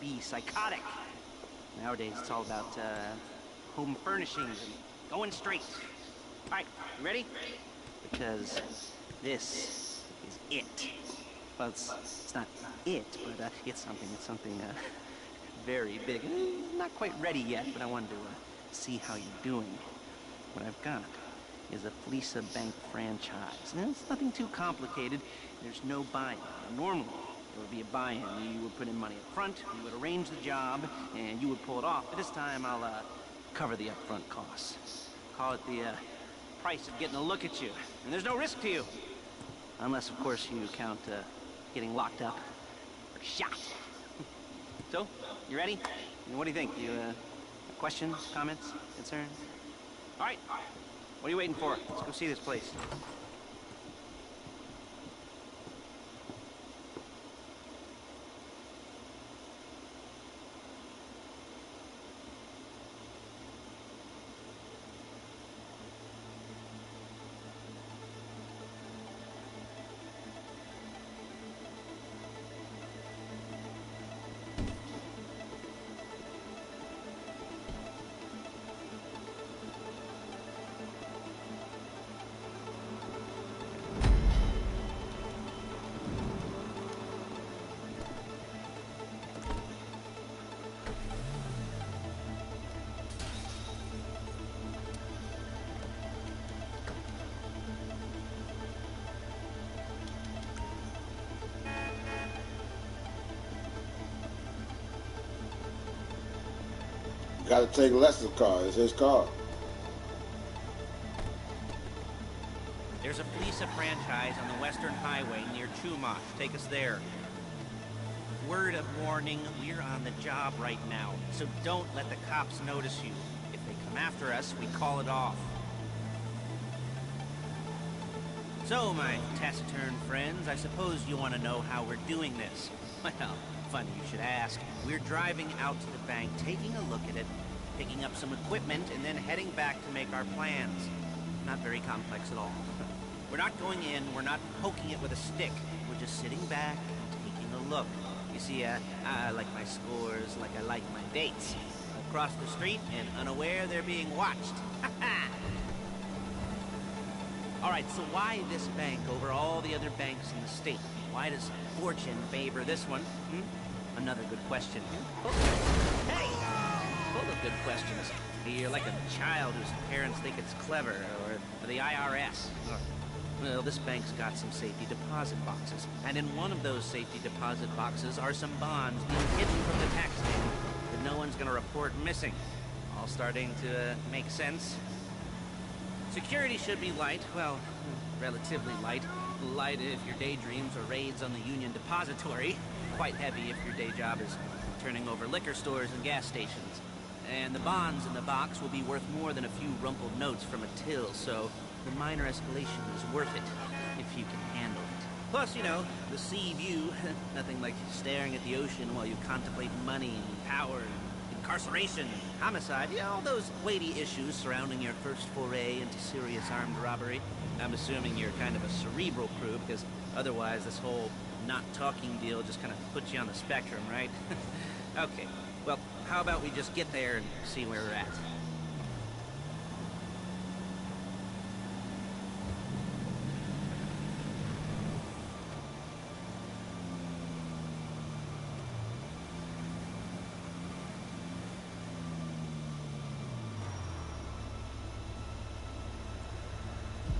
be psychotic. Nowadays, it's all about home furnishings and going straight. All right, you ready? Because this is it. Well, it's not it, but it's something very big. Not quite ready yet, but I wanted to see how you're doing. What I've got is a Fleece Bank franchise. And it's nothing too complicated. There's no buy-in. Normally, there would be a buy-in. You would put in money up front, you would arrange the job, and you would pull it off. But this time, I'll cover the upfront costs. Call it the price of getting a look at you. And there's no risk to you. Unless, of course, you count getting locked up or shot. So, you ready? What do you think? You questions, comments, concerns? All right. What are you waiting for? Let's go see this place. Got to take Lester's car. It's his car. There's a Fleece franchise on the Western Highway near Chumash. Take us there. Word of warning, we're on the job right now, so don't let the cops notice you. If they come after us, we call it off. So, my taciturn friends, I suppose you want to know how we're doing this. Well, funny you should ask. We're driving out to the bank, taking a look at it, picking up some equipment, and then heading back to make our plans. Not very complex at all. We're not going in, we're not poking it with a stick. We're just sitting back and taking a look. You see, I like my scores like I like my dates. Across the street and unaware they're being watched. Alright, so why this bank over all the other banks in the state? Why does fortune favor this one? Another good question. Hey! Full of good questions. You're like a child whose parents think it's clever, or the IRS. Well, this bank's got some safety deposit boxes, and in one of those safety deposit boxes are some bonds being hidden from the tax man that no one's gonna report missing. All starting to make sense. Security should be light, well, relatively light. Light if your daydreams are raids on the Union Depository. Quite heavy if your day job is turning over liquor stores and gas stations. And the bonds in the box will be worth more than a few rumpled notes from a till, so the minor escalation is worth it, if you can handle it. Plus, you know, the sea view, nothing like staring at the ocean while you contemplate money and power and incarceration and homicide, you know, all those weighty issues surrounding your first foray into serious armed robbery. I'm assuming you're kind of a cerebral crew, because otherwise this whole not talking deal just kind of puts you on the spectrum, right? Okay, well, how about we just get there and see where we're at?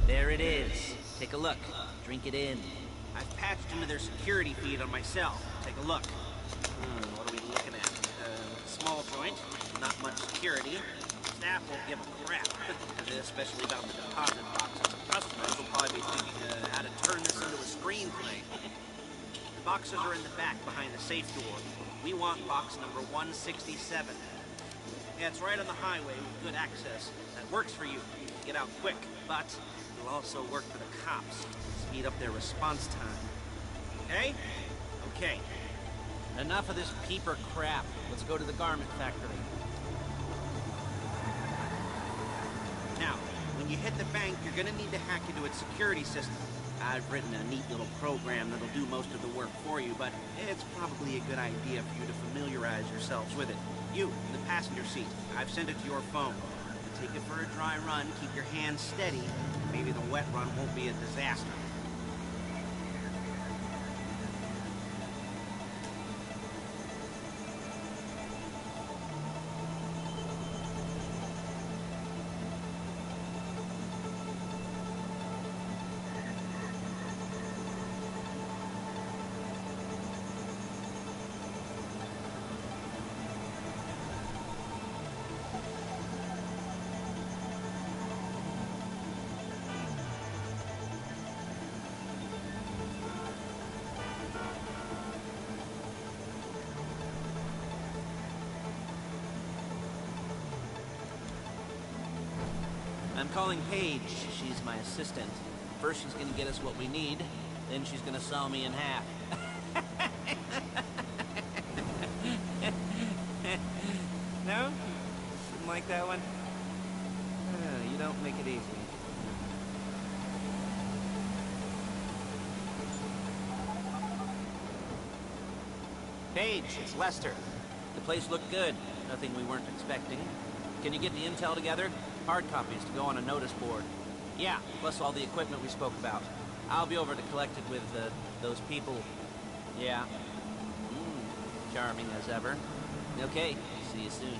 There it is. Take a look. Drink it in. I've patched into their security feed on my cell. Take a look. What are we looking at? Small joint, not much security. Staff won't give a crap, especially about the deposit boxes. Customers will probably be thinking how to turn this into a screenplay. The boxes are in the back behind the safe door. We want box number 167. Yeah, it's right on the highway with good access. That works for you. Get out quick, but it'll also work for the cops. Speed up their response time. Okay? Okay. Enough of this peeper crap. Let's go to the garment factory. Now, when you hit the bank, you're gonna need to hack into its security system. I've written a neat little program that'll do most of the work for you, but it's probably a good idea for you to familiarize familiarize yourselves with it. You, in the passenger seat, I've sent it to your phone. Take it for a dry run, keep your hands steady. Maybe the wet run won't be a disaster. I'm calling Paige. She's my assistant. First she's gonna get us what we need, then she's gonna saw me in half. No? Didn't like that one? You don't make it easy. Paige, it's Lester. The place looked good. Nothing we weren't expecting. Can you get the intel together? Hard copies to go on a notice board. Yeah, plus all the equipment we spoke about. I'll be over to collect it with, those people. Yeah. Charming as ever. Okay, see you soon.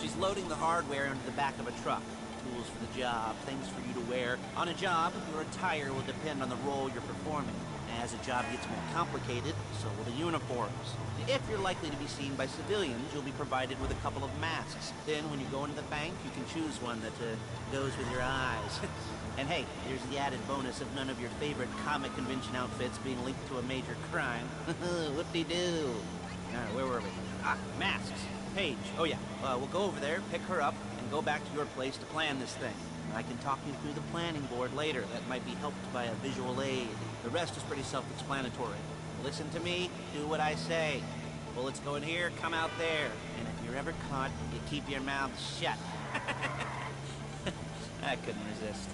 She's loading the hardware into the back of a truck. Tools for the job, things for you to wear. On a job, your attire will depend on the role you're performing. As the job gets more complicated, so will the uniforms. If you're likely to be seen by civilians, you'll be provided with a couple of masks. Then, when you go into the bank, you can choose one that goes with your eyes. And hey, there's the added bonus of none of your favorite comic convention outfits being linked to a major crime. Whoop-de-doo. Where were we? Masks. Paige. Oh yeah, we'll go over there, pick her up, and go back to your place to plan this thing. I can talk you through the planning board later. That might be helped by a visual aid. The rest is pretty self-explanatory. Listen to me, do what I say. Bullets go in here, come out there. And if you're ever caught, you keep your mouth shut. I couldn't resist.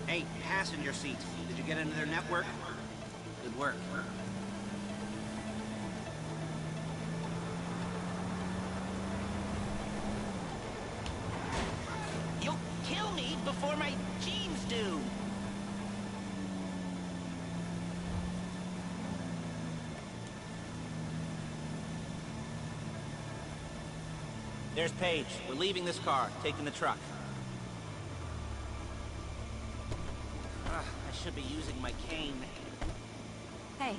Hey, passenger seat. Did you get into their network? Good work. You'll kill me before my jeans do. There's Paige. We're leaving this car, taking the truck. I should be using my cane. Hey.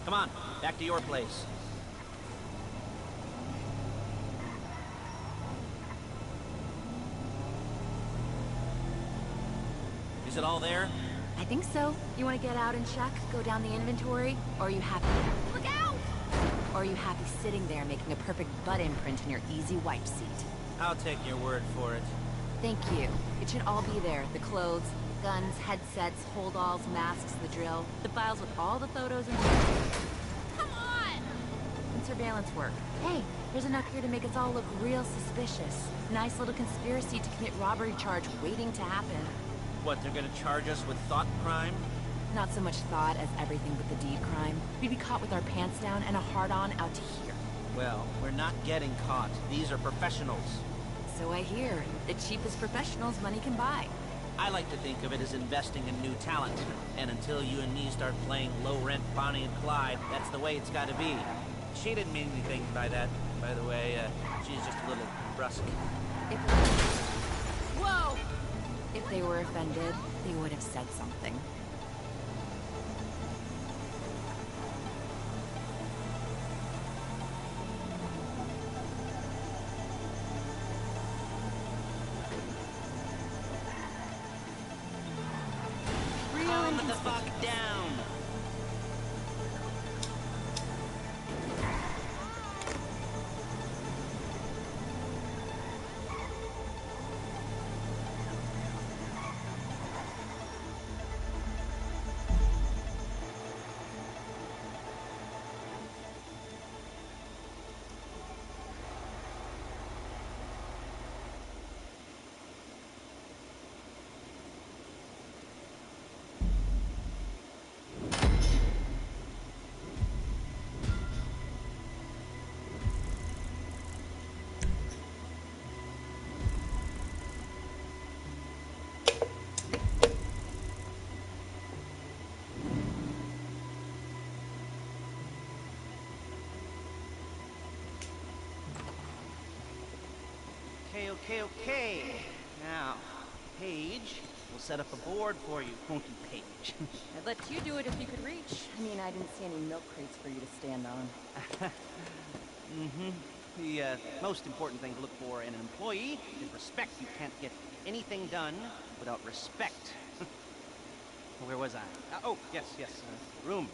Come on, back to your place. Is it all there? I think so. You want to get out and check? Go down the inventory? Or are you happy? Look out! Or are you happy sitting there making a perfect butt imprint in your easy wipe seat? I'll take your word for it. Thank you. It should all be there. The clothes, guns, headsets, holdalls, masks, the drill. The files with all the photos and... Come on! And surveillance work. Hey, there's enough here to make us all look real suspicious. Nice little conspiracy to commit robbery charge waiting to happen. What, they're gonna charge us with thought crime? Not so much thought as everything but the deed crime. We'd be caught with our pants down and a hard-on out to here. Well, we're not getting caught. These are professionals. So I hear. The cheapest professionals money can buy. I like to think of it as investing in new talent. And until you and me start playing low-rent Bonnie and Clyde, that's the way it's gotta be. She didn't mean anything by that, by the way. She's just a little brusque. Whoa! If they were offended, they would have said something. Calm the fuck down! Okay. Now, Paige, we'll set up a board for you, won't you, Paige? I'd let you do it if you could reach. I mean, I didn't see any milk crates for you to stand on. The most important thing to look for in an employee is respect. You can't get anything done without respect. Where was I? Yes, room.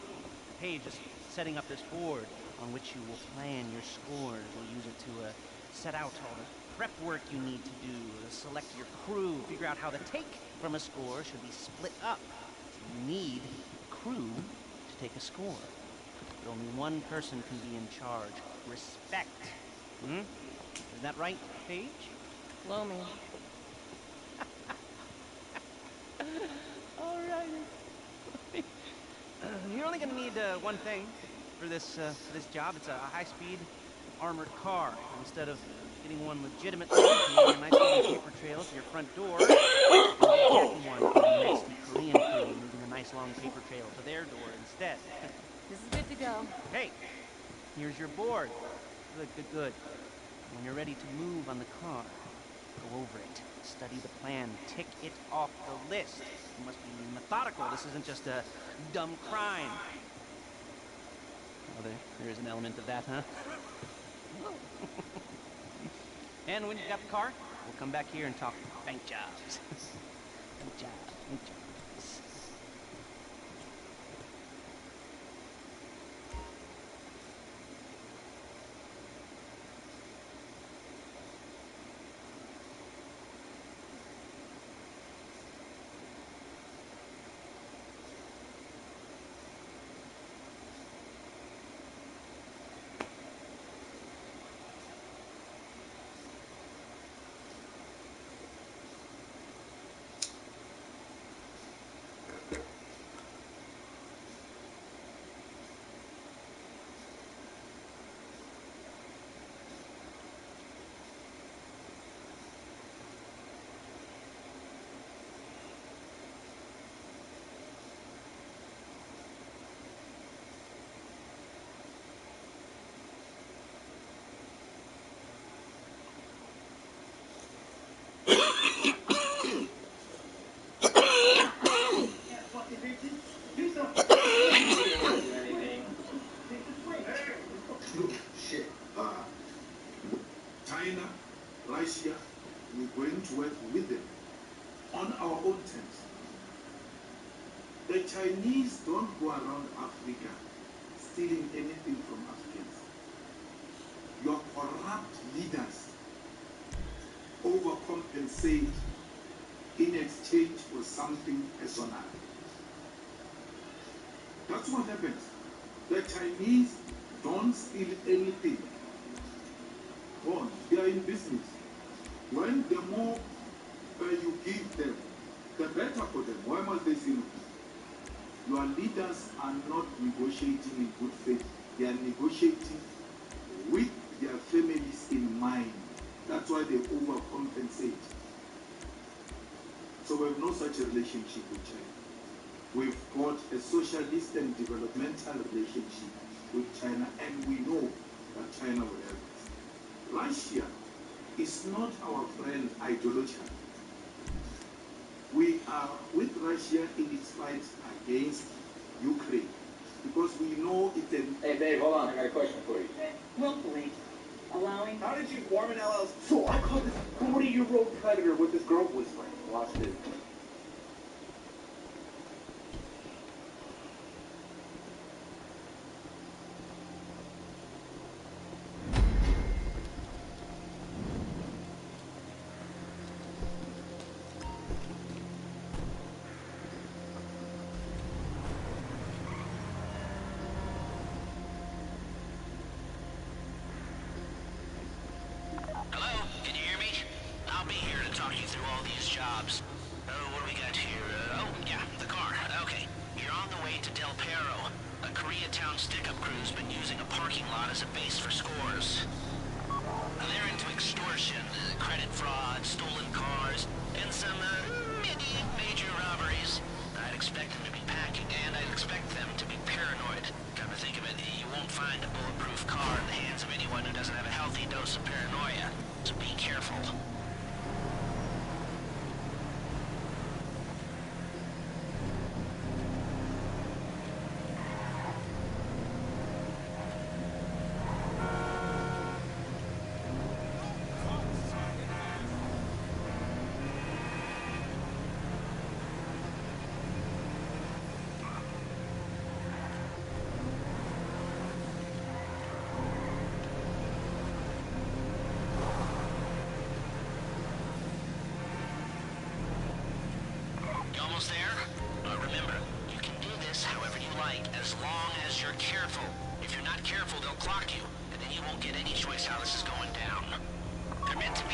Paige is setting up this board on which you will plan your scores. You'll use it to set out all the prep work you need to do, select your crew, figure out how the take from a score should be split up. You need a crew to take a score. But only one person can be in charge. Respect. Is that right, Paige? Blow me. All right. You're only gonna need one thing for this job. It's a high-speed armored car. Instead of getting one legitimately, a nice little paper trail to your front door, getting one from a nasty Korean crew, moving a nice long paper trail to their door instead. This is good to go. Hey, here's your board. Good. When you're ready to move on the car, go over it, study the plan, tick it off the list. You must be methodical. This isn't just a dumb crime. Oh, there is an element of that, huh? And when you got the car, we'll come back here and talk bank jobs. Bank jobs. China, Russia, we're going to work with them on our own terms. The Chinese don't go around Africa stealing anything from Africans. Your corrupt leaders overcompensate in exchange for something personal. That's what happens. The Chinese don't steal anything. One, they are in business. When the more you give them, the better for them. Why must they steal? Your leaders are not negotiating in good faith. They are negotiating with their families in mind. That's why they overcompensate. So we have no such a relationship with China. We've got a socialist and developmental relationship with China, and we know that China will help us. Russia is not our friend ideologically. We are with Russia in its fight against Ukraine because we know it's an... Hey, babe, hold on. I got a question for you. Willfully allowing... How did you form an LLC? So I caught this 40-year-old predator with this girl whispering. Watch this. What do we got here? The car. Okay. You're on the way to Del Perro. A Koreatown stick-up crew's been using a parking lot as a base for scores. They're into extortion, credit fraud, stolen cars, and some major robberies. I'd expect them to be packing, and I'd expect them to be paranoid. Come to think of it, you won't find a bulletproof car in the hands of anyone who doesn't have a healthy dose of paranoia. So be careful.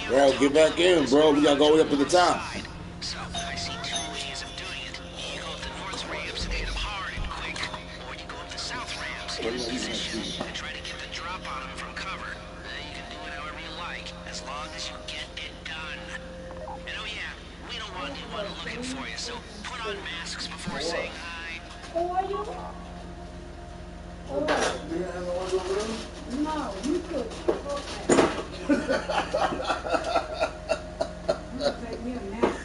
Well, get back in, bro. We gotta go way up to the top. So, I see two ways of doing it. You go up the north ramps and hit them hard and quick, or you go up the south ramps in position and try to get the drop on them from cover. You can do it however you like, as long as you get it done. And oh yeah, we don't want anyone looking for you, so put on masks before saying hi. Who are you? No, you could. Take me a nap.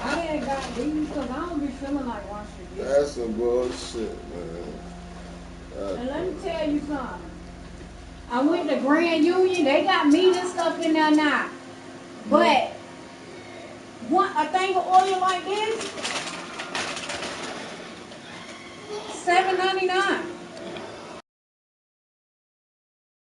I ain't got these because I don't be feeling like washing dishes. That's some bullshit, man. And let me tell you something. I went to Grand Union. They got meat and stuff in there now. But a thing of oil like this, $7.99.